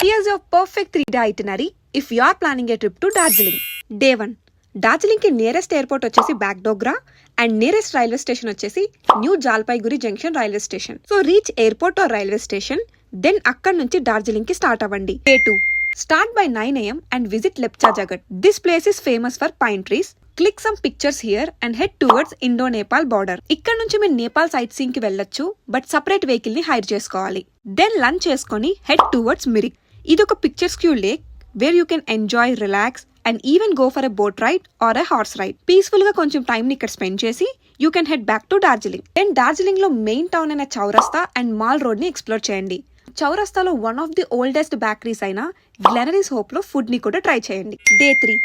Here's your perfect 3-day itinerary if you are planning a trip to Darjeeling. Day 1. Darjeeling కి nearest airport వచ్చేసి Bagdogra and nearest railway station వచ్చేసి New Jalpaiguri junction railway station. So reach airport or railway station, then అక్కడ నుంచి డార్జిలింగ్ కి start అవ్వండి. Day 2. Start by 9 AM and visit Lepcha Jagat. This place is famous for pine trees. Click some pictures here and head towards Indo-Nepal border. ఇక్కడ నుంచి మీరు Nepal sight seeing కి వెళ్ళొచ్చు, but separate vehicle ని హైర్ చేసుకోవాలి. Then lunch చేసుకొని head towards Mirik. ఇది ఒక picturesque lake where you can enjoy, relax and even go for a boat ride or a horse ride. Peaceful గా కొంచెం టైం ని ఇక్కడ స్పెండ్ చేసి you can head back to Darjeeling. Then Darjeeling లో main town అయిన Chowrasta and mall road ని explore చేయండి. చౌరస్తాలో one of the oldest bakeries అయిన గ్లెనరీస్ హోప్ లో ఫుడ్ ని కూడా ట్రై చేయండి. డే 3.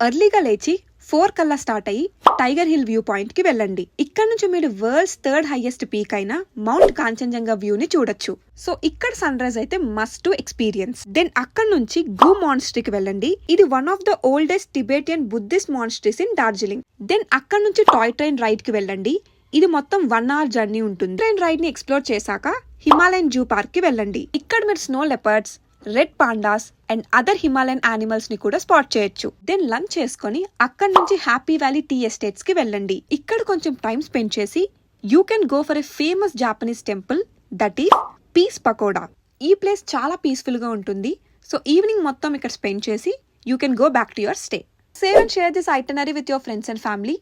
ఎర్లీగా లేచి 4 కల్లా స్టార్ట్ అయ్యి టైగర్ హిల్ వ్యూ పాయింట్ కి వెళ్ళండి. ఇక్కడ నుంచి మీరు వరల్డ్స్ 3rd హైయెస్ట్ పీక్ అయిన మౌంట్ కాంచన్జంగా వ్యూ ని చూడొచ్చు. సో ఇక్కడ సన్ రైజ్ అయితే మస్ట్ టు ఎక్స్పీరియన్స్. దెన్ అక్కడ నుంచి గు మానిస్ట్రీకి వెళ్ళండి. ఇది one of the oldest Tibetan Buddhist monasteries in Darjeeling. Then అక్కడ నుంచి టాయ్ ట్రైన్ రైడ్ కి వెళ్ళండి. ఇది మొత్తం 1 hour జర్నీ ఉంటుంది. ట్రైన్ రైడ్ ని ఎక్స్ప్లోర్ చేశాక హిమాలయన్ జూ పార్క్ కి వెళ్ళండి. ఇక్కడ మీరు snow leopards, red pandas and other Himalayan animals ని కూడా స్పాట్ చేయొచ్చు. దెన్ లంచ్ చేసుకుని అక్కడ నుంచి హ్యాపీ వ్యాలీ టీ ఎస్టేట్స్ కి వెళ్ళండి. ఇక్కడ కొంచెం టైం స్పెండ్ చేసి you can go for a famous Japanese temple, that is peace pagoda. ఈ ప్లేస్ చాలా పీస్ఫుల్ గా ఉంటుంది. సో ఈవినింగ్ మొత్తం ఇక్కడ స్పెండ్ చేసి you can go back to your stay. Save and share this itinerary with your friends and family.